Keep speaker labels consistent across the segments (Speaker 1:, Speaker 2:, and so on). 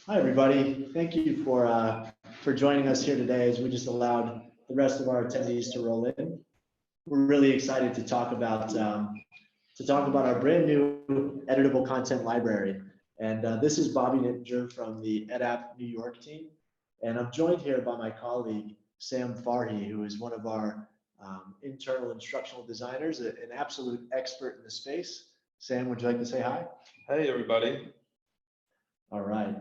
Speaker 1: Hi, everybody. Thank you for joining us here today as we just allowed the rest of our attendees to roll in. We're really excited to talk about our brand new editable content library. And this is Bobby Nittinger from the EdApp New York team. And I'm joined here by my colleague, Sam Farhi, who is one of our internal instructional designers, an absolute expert in the space. Sam, would you like to say hi?
Speaker 2: Hey, everybody.
Speaker 1: All right.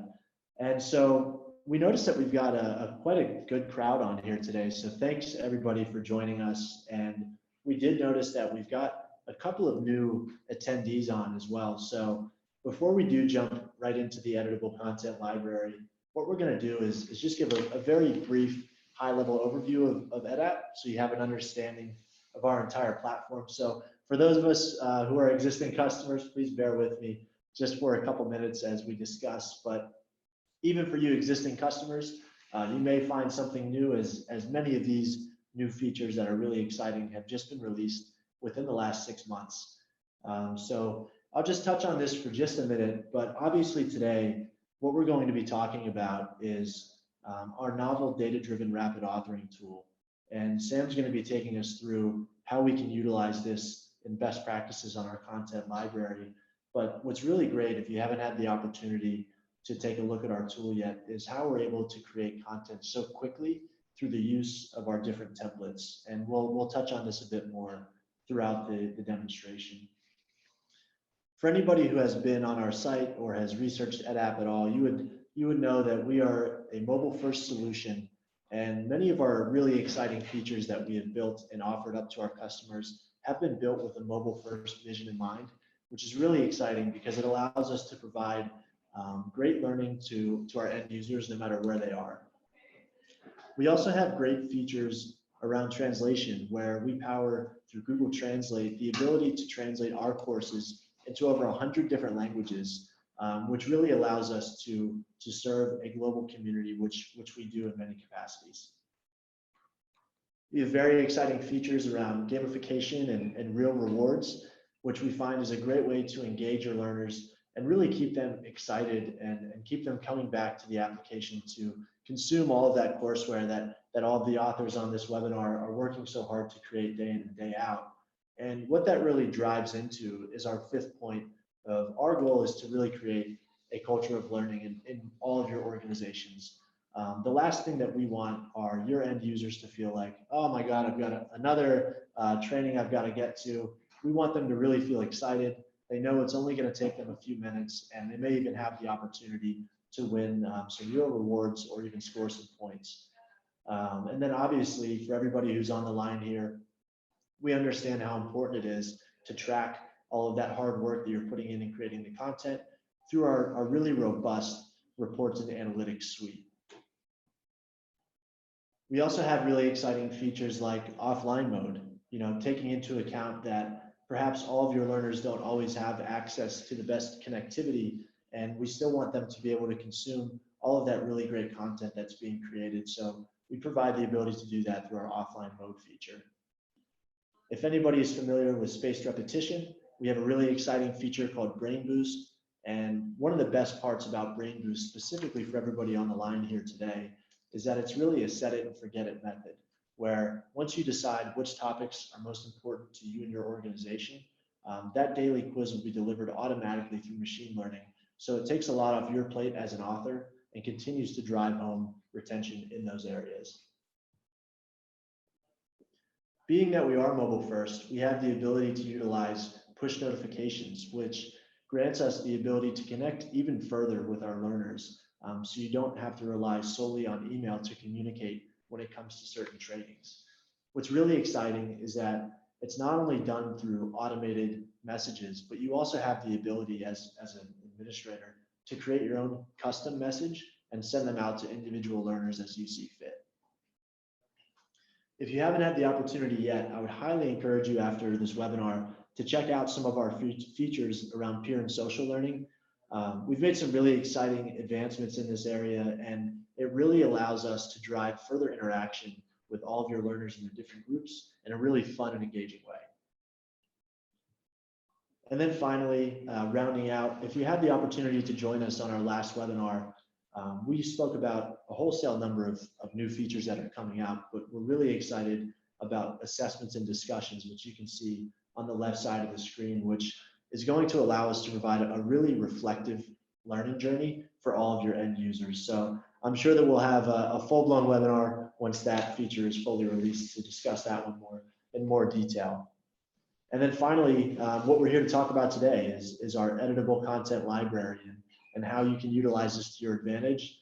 Speaker 1: And so we noticed that we've got quite a good crowd on here today. So thanks everybody for joining us. And we did notice that we've got a couple of new attendees on as well. So before we do jump right into the editable content library, what we're going to do is just give a very brief high-level overview of EdApp so you have an understanding of our entire platform. So for those of us who are existing customers, please bear with me just for a couple minutes as we discuss. But even for you existing customers, you may find something new as many of these new features that are really exciting have just been released within the last 6 months. So I'll just touch on this for just a minute, but obviously today, what we're going to be talking about is our novel data-driven rapid authoring tool. And Sam's going to be taking us through how we can utilize this in best practices on our content library. But what's really great, if you haven't had the opportunity to take a look at our tool yet, is how we're able to create content so quickly through the use of our different templates. And we'll touch on this a bit more throughout the demonstration. For anybody who has been on our site or has researched EdApp at all, you would know that we are a mobile-first solution, and many of our really exciting features that we have built and offered up to our customers have been built with a mobile-first vision in mind, which is really exciting because it allows us to provide great learning to our end users no matter where they are. We also have great features around translation where we power through Google Translate the ability to translate our courses into over 100 different languages, which really allows us to serve a global community, which we do in many capacities. We have very exciting features around gamification and real rewards, which we find is a great way to engage your learners and really keep them excited and keep them coming back to the application to consume all of that courseware that all of the authors on this webinar are working so hard to create day in and day out. And what that really drives into is our fifth point of our goal is to really create a culture of learning in all of your organizations. The last thing that we want are your end users to feel like, oh my God, I've got another training I've got to get to. We want them to really feel excited. They know it's only going to take them a few minutes, and they may even have the opportunity to win some real rewards or even score some points. And then obviously for everybody who's on the line here, we understand how important it is to track all of that hard work that you're putting in creating the content through our really robust reports and analytics suite. We also have really exciting features like offline mode, taking into account that perhaps all of your learners don't always have access to the best connectivity, and we still want them to be able to consume all of that really great content that's being created. So we provide the ability to do that through our offline mode feature. If anybody is familiar with spaced repetition, we have a really exciting feature called Brain Boost. And one of the best parts about Brain Boost, specifically for everybody on the line here today, is that it's really a set it and forget it method, where once you decide which topics are most important to you and your organization, that daily quiz will be delivered automatically through machine learning. So it takes a lot off your plate as an author and continues to drive home retention in those areas. Being that we are mobile first, we have the ability to utilize push notifications, which grants us the ability to connect even further with our learners. So you don't have to rely solely on email to communicate when it comes to certain trainings. What's really exciting is that it's not only done through automated messages, but you also have the ability as an administrator to create your own custom message and send them out to individual learners as you see fit. If you haven't had the opportunity yet, I would highly encourage you after this webinar to check out some of our features around peer and social learning. We've made some really exciting advancements in this area, and it really allows us to drive further interaction with all of your learners in the different groups in a really fun and engaging way. And then finally, rounding out, if you had the opportunity to join us on our last webinar, We spoke about a wholesale number of new features that are coming out, but we're really excited about assessments and discussions, which you can see on the left side of the screen, which is going to allow us to provide a really reflective learning journey for all of your end users. So I'm sure that we'll have a full-blown webinar once that feature is fully released to discuss that one in more detail. And then finally, what we're here to talk about today is our editable content library and how you can utilize this to your advantage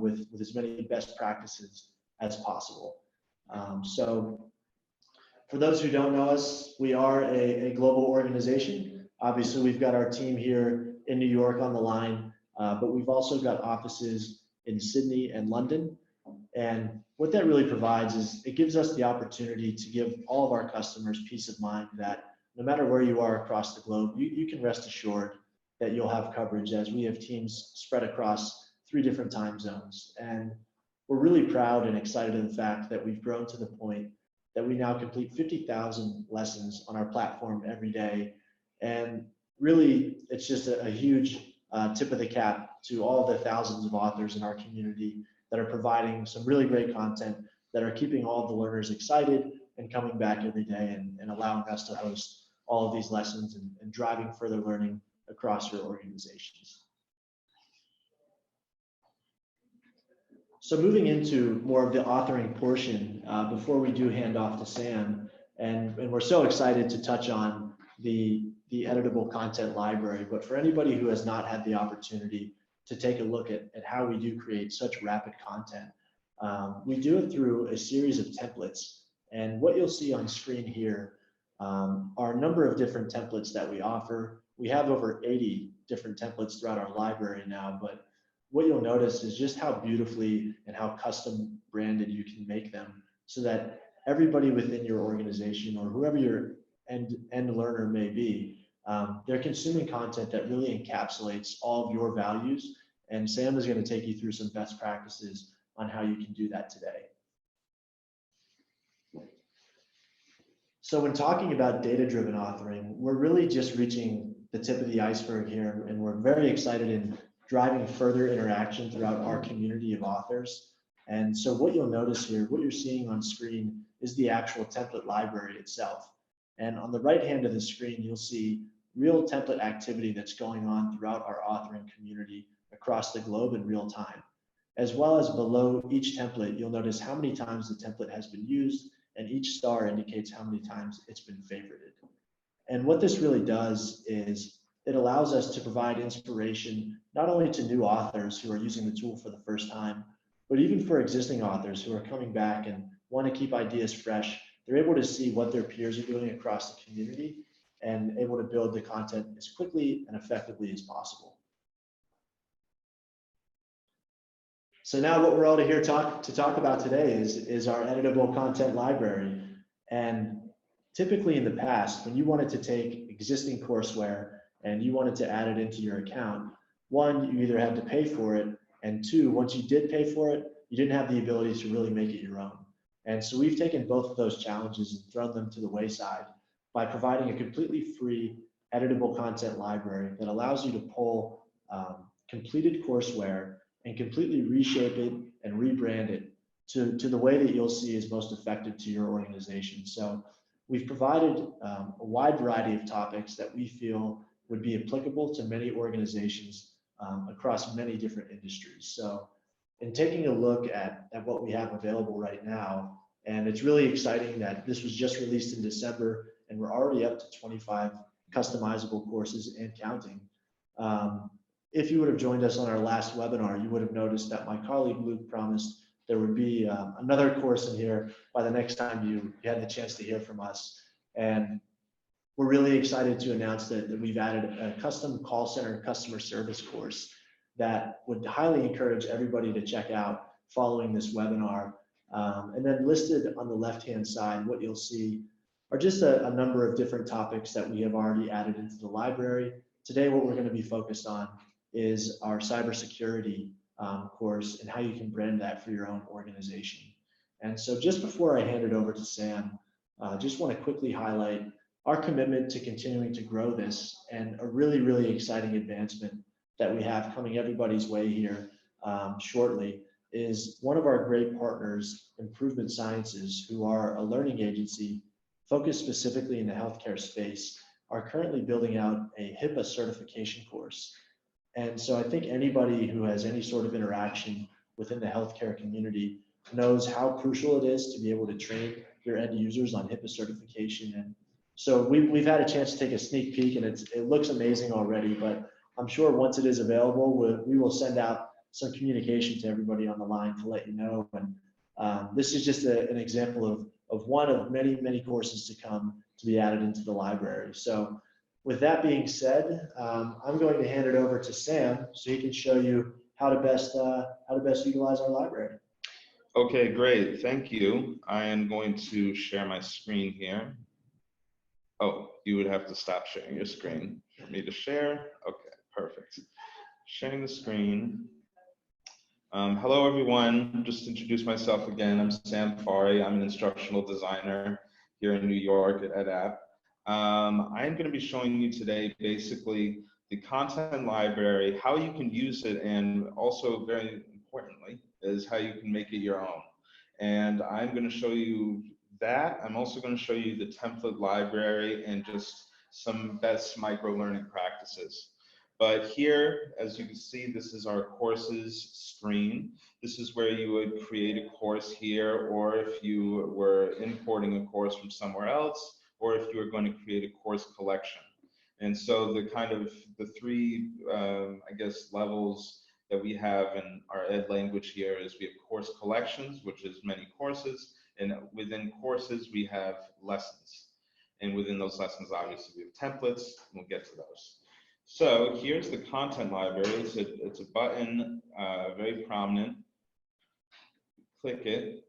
Speaker 1: with as many best practices as possible. So for those who don't know us, we are a global organization. Obviously, we've got our team here in New York on the line, but we've also got offices in Sydney and London. And what that really provides is it gives us the opportunity to give all of our customers peace of mind that no matter where you are across the globe, you can rest assured that you'll have coverage, as we have teams spread across 3 different time zones. And we're really proud and excited of the fact that we've grown to the point that we now complete 50,000 lessons on our platform every day. And really, it's just a huge tip of the cap to all the thousands of authors in our community that are providing some really great content, that are keeping all of the learners excited and coming back every day and allowing us to host all of these lessons and driving further learning across your organizations. So moving into more of the authoring portion, before we do hand off to Sam, and we're so excited to touch on the editable content library, but for anybody who has not had the opportunity to take a look at how we do create such rapid content, we do it through a series of templates. And what you'll see on screen here are a number of different templates that we offer. We have over 80 different templates throughout our library now, but what you'll notice is just how beautifully and how custom branded you can make them so that everybody within your organization or whoever your end learner may be, they're consuming content that really encapsulates all of your values. And Sam is going to take you through some best practices on how you can do that today. So when talking about data-driven authoring, we're really just reaching the tip of the iceberg here, and we're very excited in driving further interaction throughout our community of authors. And so what you'll notice here, what you're seeing on screen is the actual template library itself. And on the right hand of the screen, you'll see real template activity that's going on throughout our authoring community across the globe in real time. As well as below each template, you'll notice how many times the template has been used, and each star indicates how many times it's been favorited. And what this really does is it allows us to provide inspiration not only to new authors who are using the tool for the first time, but even for existing authors who are coming back and want to keep ideas fresh. They're able to see what their peers are doing across the community and able to build the content as quickly and effectively as possible. So now what we're all here to talk about today is our editable content library. And typically in the past, when you wanted to take existing courseware and you wanted to add it into your account, one, you either had to pay for it, and two, once you did pay for it, you didn't have the ability to really make it your own. And so we've taken both of those challenges and thrown them to the wayside by providing a completely free editable content library that allows you to pull completed courseware and completely reshape it and rebrand it to the way that you'll see is most effective to your organization. So we've provided a wide variety of topics that we feel would be applicable to many organizations across many different industries. So in taking a look at what we have available right now, and it's really exciting that this was just released in December and we're already up to 25 customizable courses and counting. If you would have joined us on our last webinar, you would have noticed that my colleague Luke promised there would be another course in here by the next time you had the chance to hear from us. And we're really excited to announce that we've added a custom call center customer service course that would highly encourage everybody to check out following this webinar. And then listed on the left-hand side, what you'll see are just a number of different topics that we have already added into the library. Today, what we're going to be focused on is our cybersecurity course and how you can brand that for your own organization. And so just before I hand it over to Sam, I just want to quickly highlight our commitment to continuing to grow this and a really, really exciting advancement that we have coming everybody's way here shortly, is one of our great partners, Improvement Sciences, who are a learning agency focused specifically in the healthcare space, are currently building out a HIPAA certification course. And so I think anybody who has any sort of interaction within the healthcare community knows how crucial it is to be able to train your end users on HIPAA certification. And so we've had a chance to take a sneak peek, and it looks amazing already, but I'm sure once it is available, we will send out some communication to everybody on the line to let you know. And this is just an example of one of many, many courses to come to be added into the library. So with that being said, I'm going to hand it over to Sam so he can show you how to best utilize our library.
Speaker 2: Okay, great. Thank you. I am going to share my screen here. Oh, you would have to stop sharing your screen for me to share. Okay, perfect. Sharing the screen. Hello, everyone. Just to introduce myself again, I'm Sam Fari. I'm an instructional designer here in New York at EdApp. I'm going to be showing you today basically the content library, how you can use it, and also very importantly is how you can make it your own. And I'm going to show you that. I'm also going to show you the template library and just some best micro-learning practices. But here, as you can see, this is our courses screen. This is where you would create a course here, or if you were importing a course from somewhere else, or if you were going to create a course collection. And so the three, I guess, levels that we have in our ed language here is we have course collections, which is many courses, and within courses we have lessons. And within those lessons, obviously, we have templates, and we'll get to those. So here's the content library. It's a button, very prominent. Click it.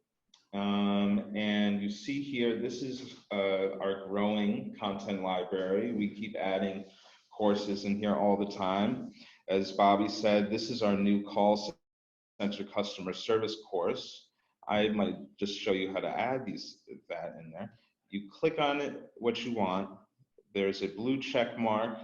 Speaker 2: And you see here, this is our growing content library. We keep adding courses in here all the time. As Bobby said, this is our new call center customer service course. I might just show you how to add that in there. You click on it, what you want. There's a blue check mark,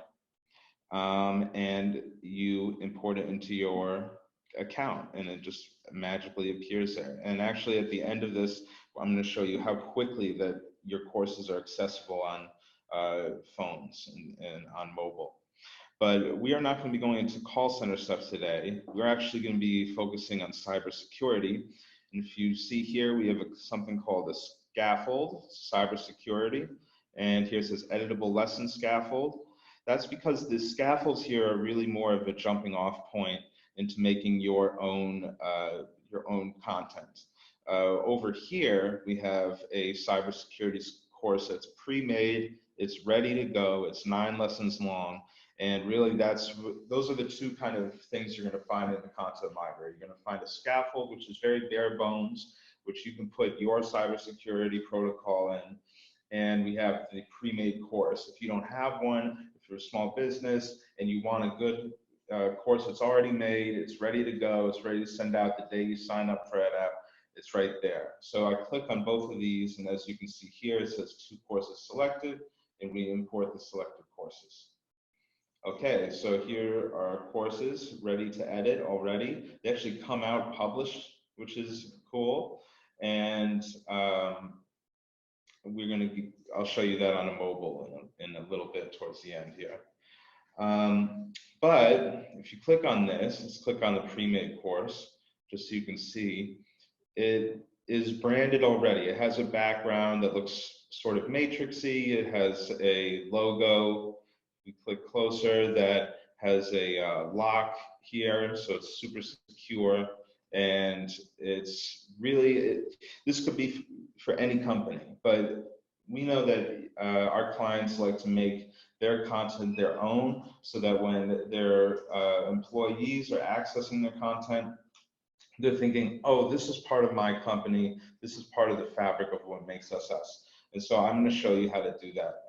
Speaker 2: and you import it into your account, and it just magically appears there. And actually at the end of this, I'm going to show you how quickly that your courses are accessible on phones and on mobile. But we are not going to be going into call center stuff today. We're actually going to be focusing on cybersecurity. And if you see here, we have something called a scaffold, cybersecurity. And here it says Editable Lesson Scaffold. That's because the scaffolds here are really more of a jumping off point into making your own content. Over here, we have a cybersecurity course that's pre-made, it's ready to go, it's 9 lessons long, and really those are the two kind of things you're going to find in the content library. You're going to find a scaffold, which is very bare bones, which you can put your cybersecurity protocol in, and we have the pre-made course. If you don't have one, if you're a small business and you want a good course that's already made, it's ready to go, it's ready to send out the day you sign up for EdApp, it's right there. So I click on both of these, and as you can see here, it says 2 courses selected, and we import the selected courses. Okay, so here are our courses ready to edit already. They actually come out published, which is cool. And I'll show you that on a mobile in a little bit towards the end here. But if you click on this, let's click on the pre-made course, just so you can see, it is branded already. It has a background that looks sort of matrixy. It has a logo. We click closer, that has a lock here, so it's super secure. And it's really, this could be for any company, but we know that our clients like to make their content their own, so that when their employees are accessing their content, they're thinking, oh, this is part of my company, this is part of the fabric of what makes us us. And so I'm going to show you how to do that.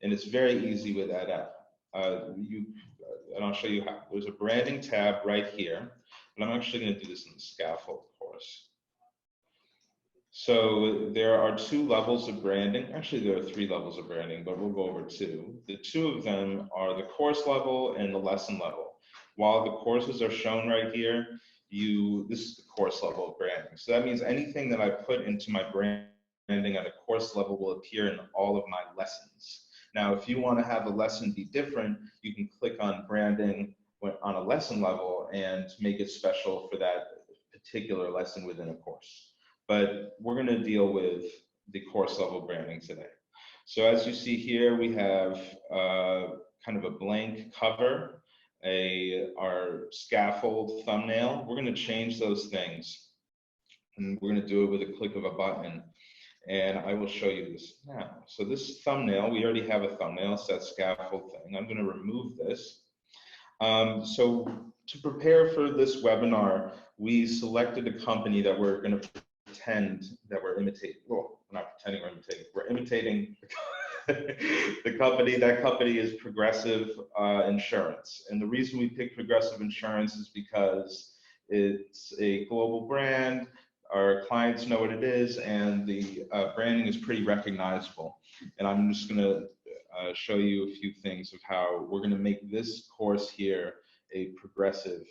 Speaker 2: And it's very easy with EdApp. And I'll show you how. There's a branding tab right here, and I'm actually going to do this in the scaffold course. So there are 2 levels of branding. Actually, there are 3 levels of branding, but we'll go over 2. The 2 of them are the course level and the lesson level. While the courses are shown right here, this is the course level of branding. So that means anything that I put into my branding at a course level will appear in all of my lessons. Now, if you want to have a lesson be different, you can click on branding on a lesson level and make it special for that particular lesson within a course. But we're going to deal with the course level branding today. So as you see here, we have kind of a blank cover, our scaffold thumbnail. We're going to change those things, and we're going to do it with a click of a button. And I will show you this now. So this thumbnail, we already have a thumbnail, it's that scaffold thing. I'm going to remove this. So to prepare for this webinar, we selected a company that we're going to pretend that we're imitating. Well, we're not pretending we're imitating. We're imitating the company. That company is Progressive Insurance. And the reason we picked Progressive Insurance is because it's a global brand. Our clients know what it is, and the branding is pretty recognizable. And I'm just going to show you a few things of how we're going to make this course here a progressive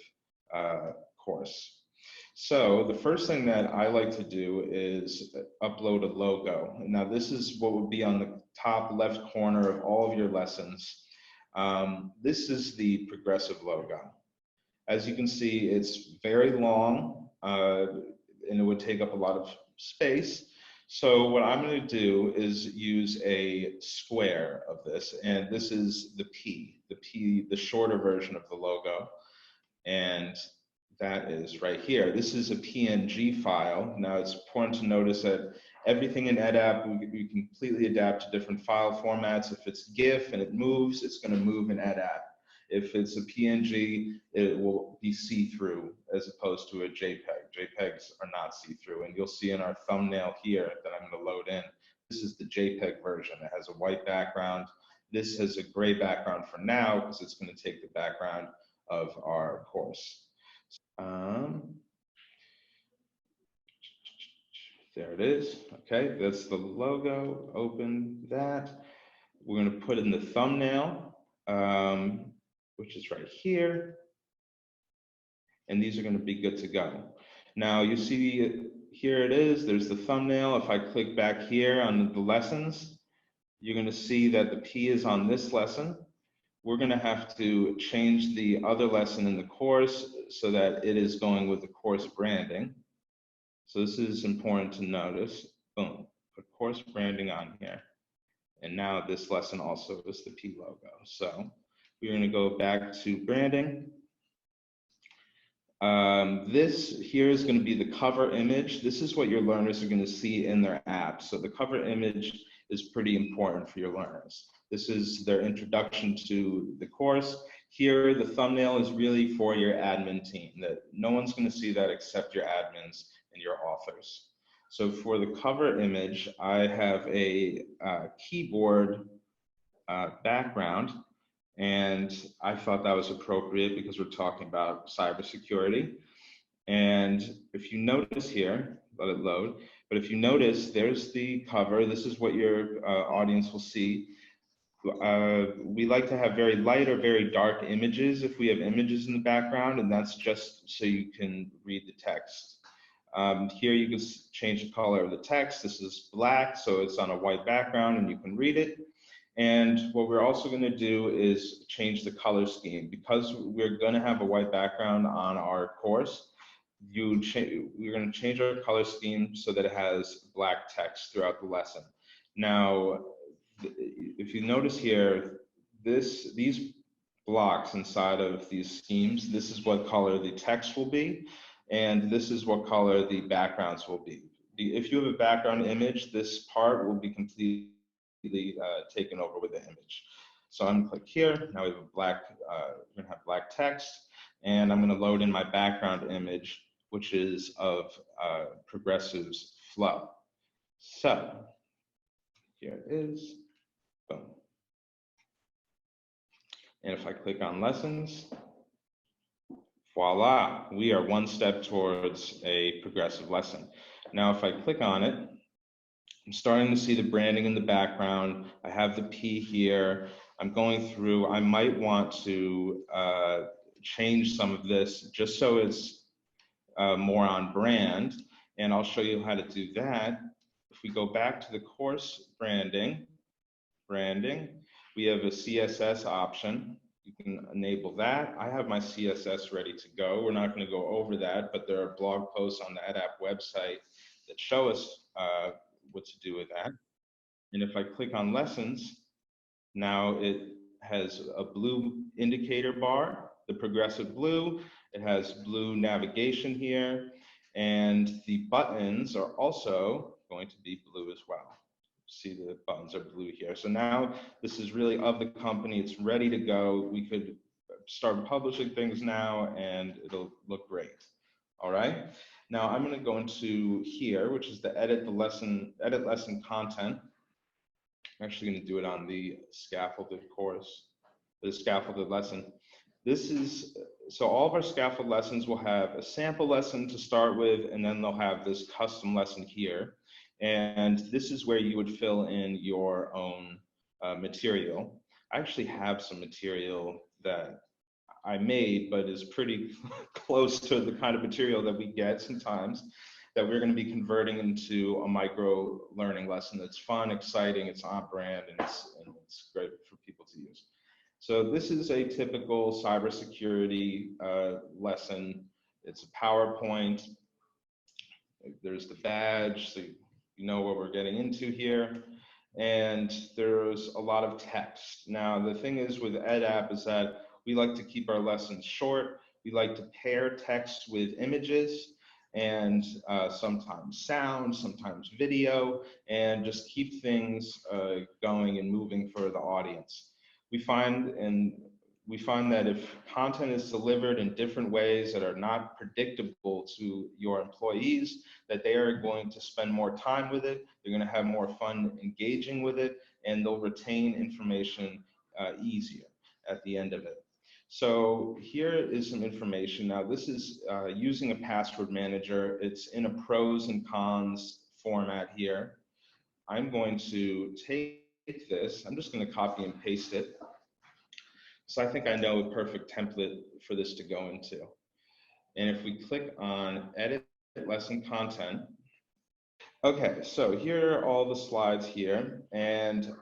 Speaker 2: course. So the first thing that I like to do is upload a logo. Now this is what would be on the top left corner of all of your lessons. This is the progressive logo. As you can see, it's very long and it would take up a lot of space. So what I'm going to do is use a square of this, and this is the P, the shorter version of the logo, and that is right here. This is a PNG file. Now it's important to notice that everything in EdApp, we completely adapt to different file formats. If it's GIF and it moves, it's going to move in EdApp. If it's a PNG, it will be see-through as opposed to a JPEG. JPEGs are not see-through, and you'll see in our thumbnail here that I'm going to load in, this is the JPEG version. It has a white background. This has a gray background for now because it's going to take the background of our course. There it is. Okay, that's the logo. Open that. We're going to put in the thumbnail, which is right here. And these are going to be good to go. Now you see here it is. There's the thumbnail. If I click back here on the lessons, you're going to see that the P is on this lesson. We're going to have to change the other lesson in the course so that it is going with the course branding. So this is important to notice. Boom, put course branding on here. And now this lesson also is the P logo. So we're going to go back to branding. This here is going to be the cover image. This is what your learners are going to see in their app. So the cover image is pretty important for your learners. This is their introduction to the course. Here, the thumbnail is really for your admin team. That no one's going to see that except your admins and your authors. So for the cover image, I have a keyboard background, and I thought that was appropriate because we're talking about cybersecurity. And if you notice here, let it load, but if you notice, there's the cover. This is what your audience will see. We like to have very light or very dark images if we have images in the background, and that's just so you can read the text. Here you can change the color of the text. This is black, so it's on a white background and you can read it. And what we're also going to do is change the color scheme. Because we're going to have a white background on our course, we're going to change our color scheme so that it has black text throughout the lesson. Now, if you notice here, these blocks inside of these schemes, this is what color the text will be, and this is what color the backgrounds will be. If you have a background image, this part will be completely taken over with the image. So I'm gonna click here. Now we have a black, we're gonna have black text, and I'm gonna load in my background image, which is of Progressive's flow. So here it is. Boom. And if I click on lessons, voila, we are one step towards a progressive lesson. Now, if I click on it, I'm starting to see the branding in the background. I have the P here. I'm going through, I might want to change some of this just so it's more on brand. And I'll show you how to do that. If we go back to the course branding, we have a CSS option. You can enable that. I have my CSS ready to go. We're not going to go over that, but there are blog posts on the EdApp website that show us what to do with that. And if I click on lessons, now it has a blue indicator bar, the progressive blue. It has blue navigation here, and the buttons are also going to be blue as well. See, the buttons are blue here. So now this is really of the company. It's ready to go. We could start publishing things now and it'll look great. All right. Now I'm going to go into here, which is the edit lesson content. I'm actually going to do it on the scaffolded course, the scaffolded lesson. This is, so all of our scaffold lessons will have a sample lesson to start with, and then they'll have this custom lesson here. And this is where you would fill in your own material. I actually have some material that I made, but is pretty close to the kind of material that we get sometimes, that we're going to be converting into a micro learning lesson that's fun, exciting, it's on brand, and it's great for people to use. So this is a typical cybersecurity lesson. It's a PowerPoint. There's the badge, so you know what we're getting into here. And there's a lot of text. Now, the thing is with EdApp is that we like to keep our lessons short. We like to pair text with images and sometimes sound, sometimes video, and just keep things going and moving for the audience. We find that if content is delivered in different ways that are not predictable to your employees, that they are going to spend more time with it, they're going to have more fun engaging with it, and they'll retain information easier at the end of it. So here is some information. Now this is using a password manager. It's in a pros and cons format here. I'm going to take this, I'm just going to copy and paste it. So I think I know a perfect template for this to go into. And if we click on edit lesson content, okay, so here are all the slides here, and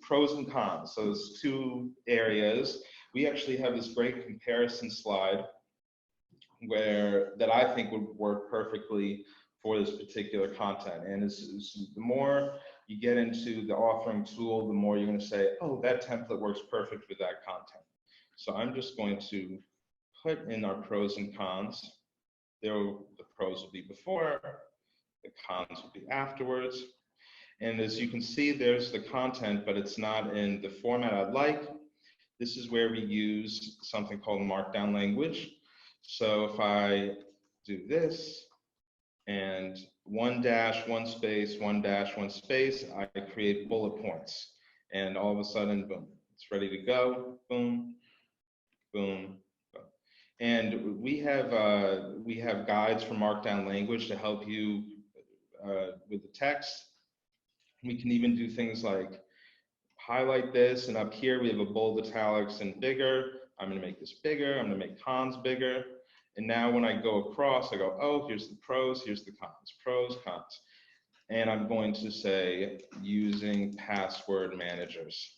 Speaker 2: pros and cons. So there's two areas. We actually have this great comparison slide that I think would work perfectly for this particular content. And the more you get into the authoring tool, the more you're going to say, oh, that template works perfect with that content. So I'm just going to put in our pros and cons. The pros will be before, the cons will be afterwards. And as you can see, there's the content, but it's not in the format I'd like. This is where we use something called markdown language. So if I do this, and 1 dash 1 space, 1 dash 1 space, I create bullet points. And all of a sudden, boom, it's ready to go. Boom, boom, boom. And we have guides for markdown language to help you with the text. We can even do things like highlight this, and up here we have a bold, italics, and bigger. I'm going to make this bigger. I'm going to make cons bigger. And now when I go across, I go, oh, here's the pros, here's the cons, pros, cons. And I'm going to say using password managers.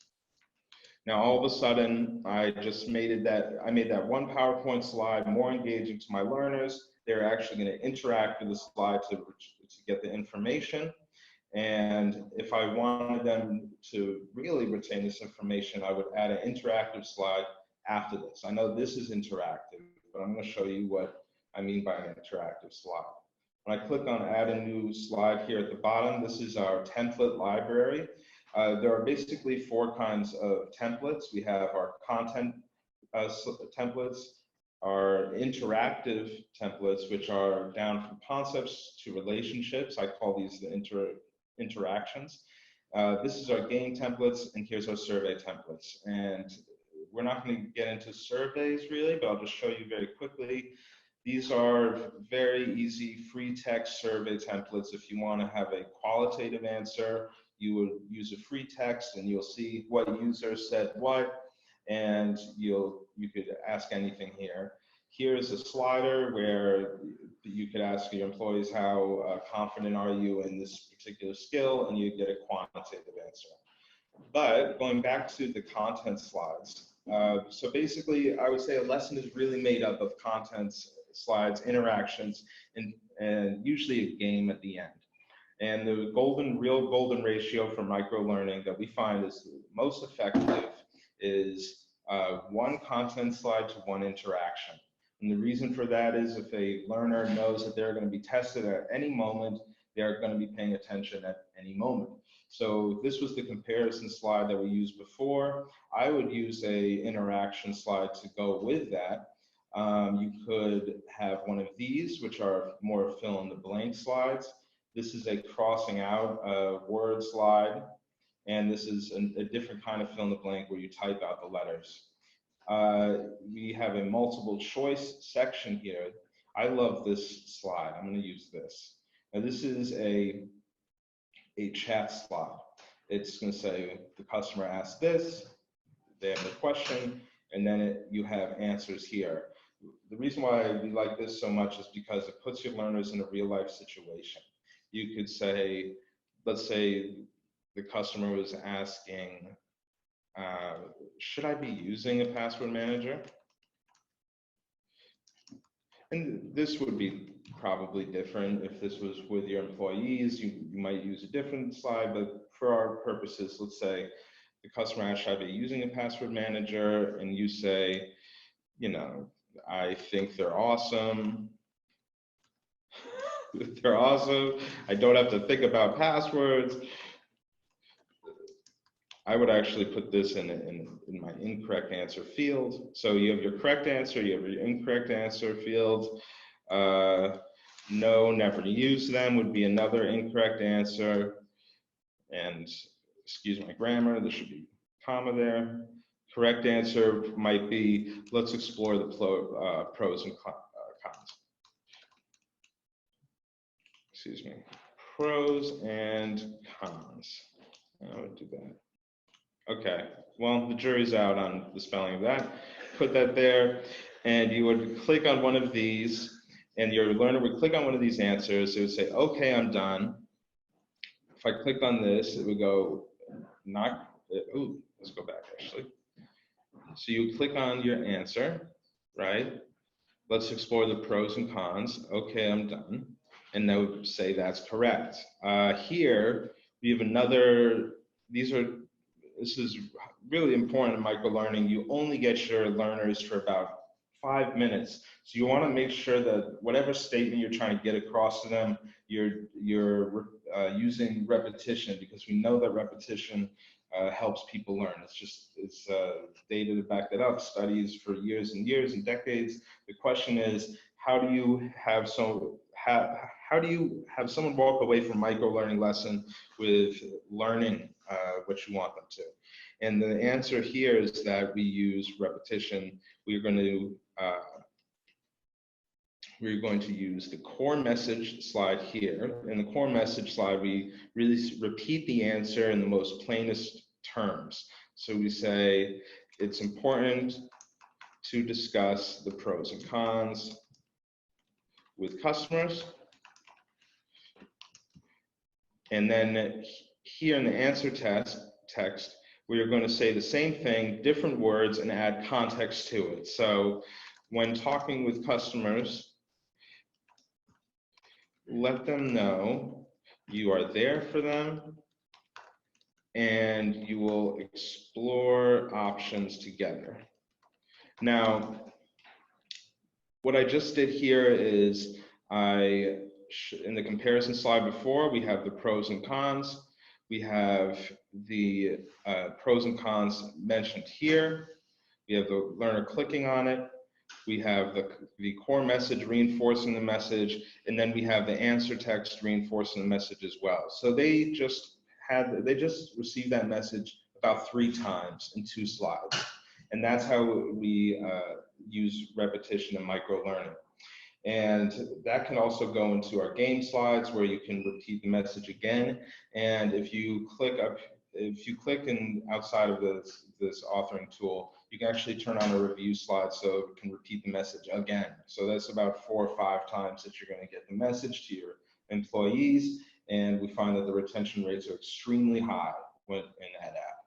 Speaker 2: Now all of a sudden, I made that one PowerPoint slide more engaging to my learners. They're actually going to interact with the slide to get the information. And if I wanted them to really retain this information, I would add an interactive slide after this. I know this is interactive, but I'm going to show you what I mean by an interactive slide. When I click on add a new slide here at the bottom, this is our template library. There are basically 4 kinds of templates. We have our content templates, our interactive templates, which are down from concepts to relationships. I call these the interactions. This is our game templates, and here's our survey templates. And we're not going to get into surveys really, but I'll just show you very quickly. These are very easy free text survey templates. If you want to have a qualitative answer, you would use a free text and you'll see what user said what. and you could ask anything here. Here's a slider where you could ask your employees how confident are you in this particular skill, and you get a quantitative answer. But going back to the content slides, so basically I would say a lesson is really made up of contents, slides, interactions, and usually a game at the end. And the real golden ratio for microlearning that we find is most effective is one content slide to one interaction. And the reason for that is if a learner knows that they're going to be tested at any moment, they're going to be paying attention at any moment. So this was the comparison slide that we used before. I would use a interaction slide to go with that. You could have one of these, which are more fill in the blank slides. This is a crossing out word slide, and this is a different kind of fill in the blank where you type out the letters. We have a multiple choice section here. I love this slide. I'm going to use this. Now this is a chat slide. It's going to say the customer asked this, they have a question, and then you have answers here. The reason why we like this so much is because it puts your learners in a real life situation. You could say, let's say the customer was asking, should I be using a password manager? And this would be probably different if this was with your employees. You might use a different slide, but for our purposes, let's say the customer asks, should I be using a password manager? And you say, you know, I think they're awesome. They're awesome. I don't have to think about passwords. I would actually put this in my incorrect answer field. So you have your correct answer, you have your incorrect answer field. No, never use them would be another incorrect answer. And excuse my grammar, there should be a comma there. Correct answer might be, let's explore the pros and cons. Excuse me, pros and cons. I would do that. Okay, well, the jury's out on the spelling of that. Put that there, and you would click on one of these, and your learner would click on one of these answers. It would say, okay, I'm done. If I clicked on this, it would go, let's go back actually. So you click on your answer, right? Let's explore the pros and cons. Okay, I'm done. And that would say that's correct. Here, we have another, this is really important in microlearning. You only get your learners for about 5 minutes. So you want to make sure that whatever statement you're trying to get across to them, you're using repetition, because we know that repetition helps people learn. It's data to back that up, studies for years and years and decades. The question is, how do you have someone walk away from microlearning lesson with learning what you want them to? And the answer here is that we use repetition. We're going to use the core message slide here. In the core message slide, we really repeat the answer in the most plainest terms. So we say, it's important to discuss the pros and cons with customers. And then here in the answer text, we are going to say the same thing, different words, and add context to it. So when talking with customers, let them know you are there for them and you will explore options together. Now, what I just did here is in the comparison slide before, we have the pros and cons. We have the pros and cons mentioned here. We have the learner clicking on it. We have the core message reinforcing the message, and then we have the answer text reinforcing the message as well. So they just received that message about 3 times in 2 slides. And that's how we use repetition in microlearning. And that can also go into our game slides where you can repeat the message again. And if you click in outside of this authoring tool, you can actually turn on a review slide so it can repeat the message again. So that's about 4 or 5 times that you're going to get the message to your employees. And we find that the retention rates are extremely high in EdApp,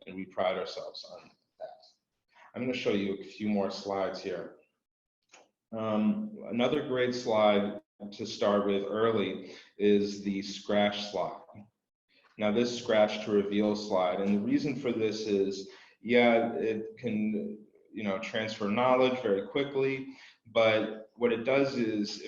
Speaker 2: and we pride ourselves on that. I'm going to show you a few more slides here. Another great slide to start with early is the scratch slide. Now this scratch to reveal slide, and the reason for this is, yeah, it can, transfer knowledge very quickly, but what it does is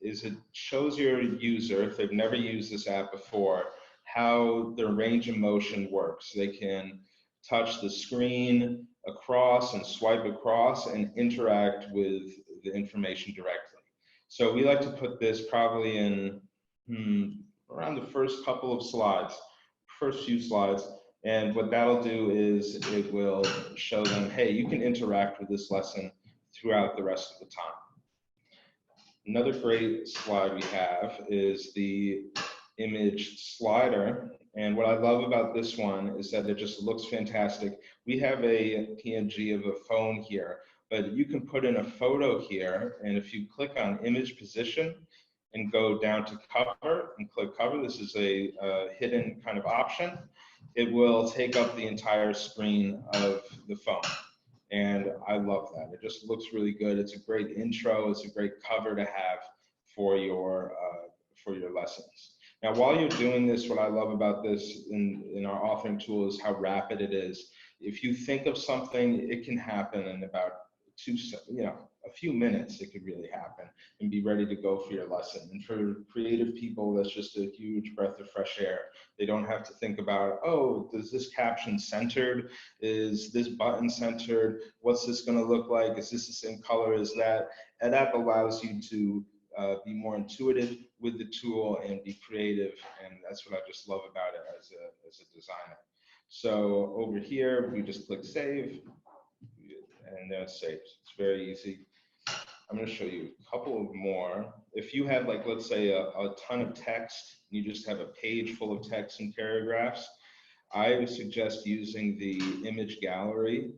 Speaker 2: it shows your user, if they've never used this app before, how their range of motion works. They can touch the screen across and swipe across and interact with the information directly. So we like to put this probably in around the first couple of slides, first few slides. And what that'll do is it will show them, hey, you can interact with this lesson throughout the rest of the time. Another great slide we have is the image slider. And what I love about this one is that it just looks fantastic. We have a PNG of a phone here, but you can put in a photo here. And if you click on image position and go down to cover and click cover, this is a hidden kind of option. It will take up the entire screen of the phone. And I love that. It just looks really good. It's a great intro. It's a great cover to have for your lessons. Now, while you're doing this, what I love about this in our authoring tool is how rapid it is. If you think of something, it can happen in about a few minutes. It could really happen and be ready to go for your lesson. And for creative people, that's just a huge breath of fresh air. They don't have to think about, oh, is this caption centered? Is this button centered? What's this going to look like? Is this the same color as that? EdApp allows you to be more intuitive with the tool and be creative, and that's what I just love about it as a designer. So over here, we just click save, and then it's saved. It's very easy. I'm going to show you a couple of more. If you have, like, let's say a ton of text, you just have a page full of text and paragraphs, I would suggest using the image gallery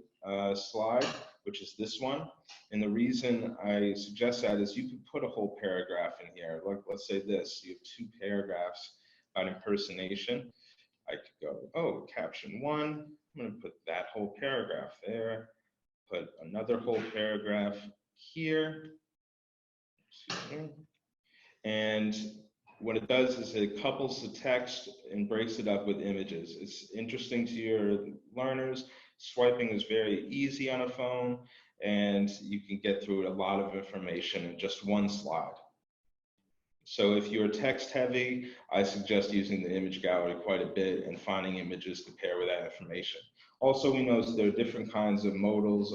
Speaker 2: slide, which is this one. And the reason I suggest that is you can put a whole paragraph in here. Like, let's say this, you have 2 paragraphs about impersonation. I could go, oh, caption 1, I'm going to put that whole paragraph there, put another whole paragraph here. Excuse me. And what it does is it couples the text and breaks it up with images. It's interesting to your learners. Swiping is very easy on a phone, and you can get through a lot of information in just one slide. So if you're text heavy, I suggest using the image gallery quite a bit and finding images to pair with that information. Also, we know there are different kinds of modals,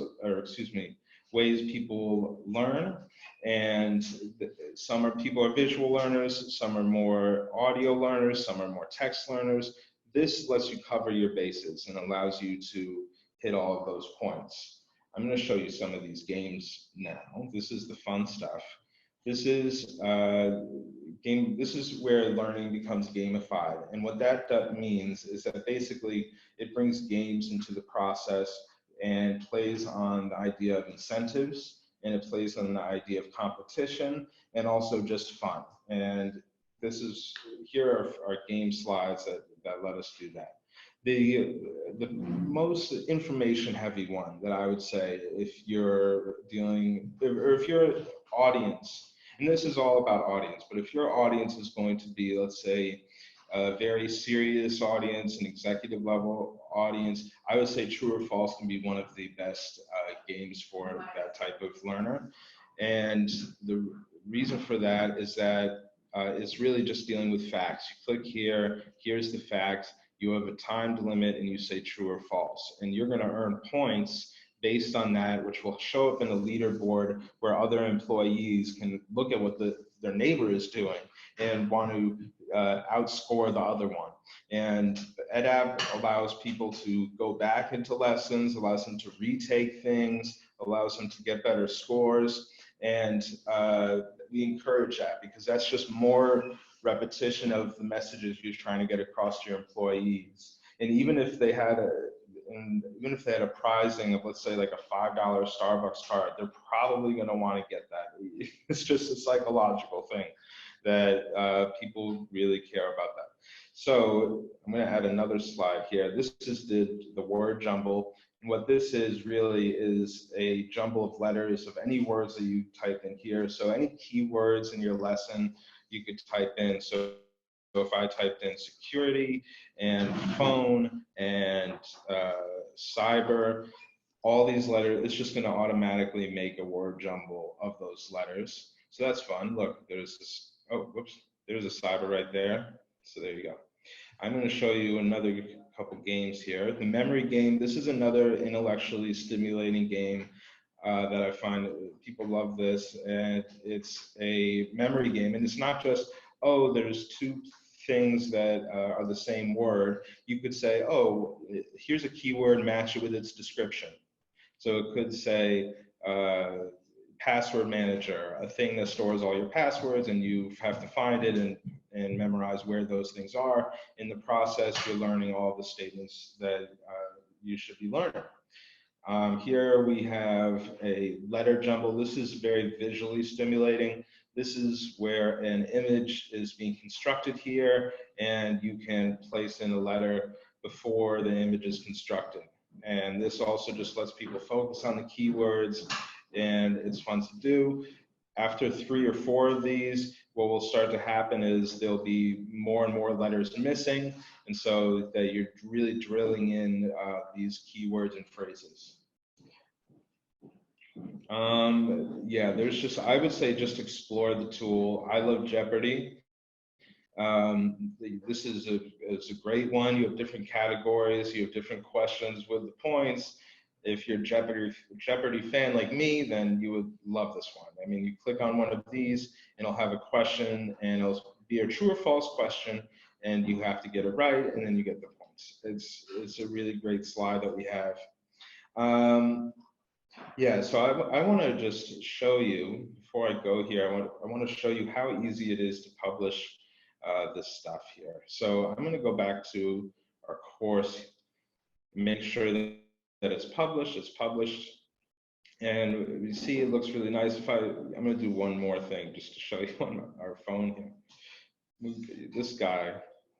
Speaker 2: ways people learn, and people are visual learners, some are more audio learners, some are more text learners. This lets you cover your bases and allows you to hit all of those points. I'm going to show you some of these games now. This is the fun stuff. This is where learning becomes gamified, and what that means is that basically it brings games into the process and plays on the idea of incentives, and it plays on the idea of competition, and also just fun. And here are our game slides that let us do that. The most information heavy one that I would say, if you're if your audience, and this is all about audience, but if your audience is going to be, let's say, a very serious audience, an executive level audience, I would say true or false can be one of the best games for that type of learner. And the reason for that is that it's really just dealing with facts. You click here, here's the fact, you have a timed limit, and you say true or false. And you're going to earn points based on that, which will show up in a leaderboard where other employees can look at what their neighbor is doing and want to outscore the other one. And EdApp allows people to go back into lessons, allows them to retake things, allows them to get better scores. And we encourage that because that's just more repetition of the messages you're trying to get across to your employees. And even if they had and even if they had a prizing of, let's say, like a $5 Starbucks card, they're probably going to want to get that. It's just a psychological thing that people really care about that. So I'm going to add another slide here. This is the word jumble. And what this is really is a jumble of letters of any words that you type in here. So any keywords in your lesson, you could type in. So if I typed in security and phone and cyber, all these letters, it's just going to automatically make a word jumble of those letters. So that's fun. Look, there's this, oh, whoops, there's a cyber right there. So there you go. I'm going to show you another couple games here. The memory game, this is another intellectually stimulating game that I find people love this. And it's a memory game. And it's not just, oh, there's two things that are the same word. You could say, oh, here's a keyword, match it with its description. So it could say password manager, a thing that stores all your passwords, and you have to find it and memorize where those things are. In the process, you're learning all the statements that you should be learning. Here we have a letter jumble. This is very visually stimulating. This is where an image is being constructed here, and you can place in a letter before the image is constructed. And this also just lets people focus on the keywords, and it's fun to do. After 3 or 4 of these, what will start to happen is there'll be more and more letters missing, and so that you're really drilling in these keywords and phrases. Yeah, there's just, I would say just explore the tool. I love Jeopardy. This is a great one. You have different categories, you have different questions with the points. If you're a Jeopardy fan like me, then you would love this one. I mean, you click on one of these and it'll have a question, and it'll be a true or false question, and you have to get it right, and then you get the points. It's a really great slide that we have. Yeah, so I want to just show you, before I go here, I want to show you how easy it is to publish this stuff here. So I'm going to go back to our course, make sure that it's published, and you see it looks really nice. I'm going to do one more thing just to show you on our phone here. This guy,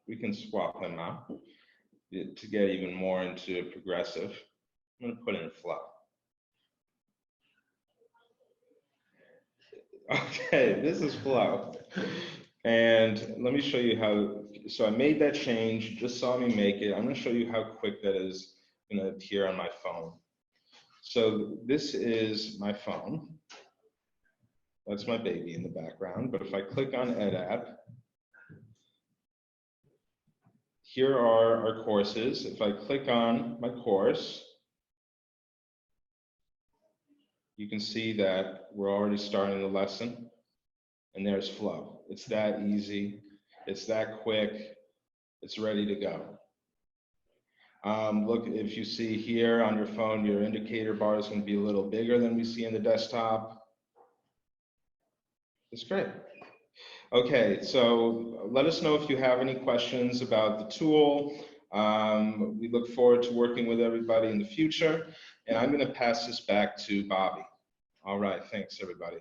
Speaker 2: we can swap him out to get even more into progressive. I'm going to put in flow. Okay, this is flow. And let me show you how, so I made that change, you just saw me make it. I'm going to show you how quick that is going to appear on my phone. So this is my phone. That's my baby in the background. But if I click on EdApp, here are our courses. If I click on my course, you can see that we're already starting the lesson, and there's flow. It's that easy, it's that quick, it's ready to go. Look, if you see here on your phone, your indicator bar is going to be a little bigger than we see in the desktop. It's great. Okay, so let us know if you have any questions about the tool. We look forward to working with everybody in the future, and I'm going to pass this back to Bobby. All right, thanks everybody.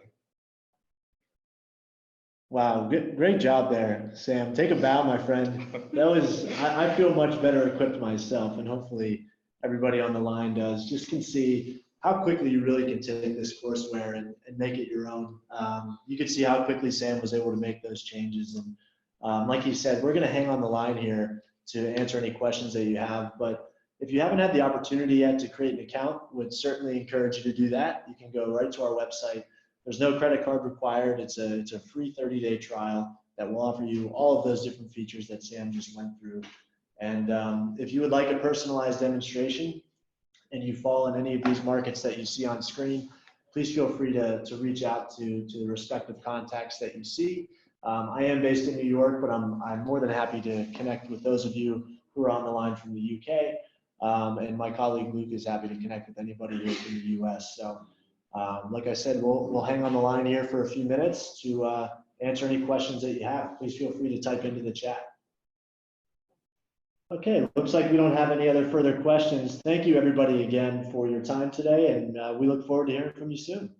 Speaker 1: Wow, great job there, Sam. Take a bow, my friend. That was, I feel much better equipped myself, and hopefully everybody on the line does. Just can see how quickly you really can take this courseware and make it your own. You can see how quickly Sam was able to make those changes. And like he said, we're going to hang on the line here to answer any questions that you have. But if you haven't had the opportunity yet to create an account, would certainly encourage you to do that. You can go right to our website. There's no credit card required. It's a free 30-day trial that will offer you all of those different features that Sam just went through. And if you would like a personalized demonstration and you fall in any of these markets that you see on screen, please feel free to reach out to the respective contacts that you see. I am based in New York, but I'm more than happy to connect with those of you who are on the line from the UK. And my colleague Luke is happy to connect with anybody here from the US. So like I said, we'll hang on the line here for a few minutes to answer any questions that you have. Please feel free to type into the chat. Okay, looks like we don't have any other further questions. Thank you, everybody, again for your time today, and we look forward to hearing from you soon.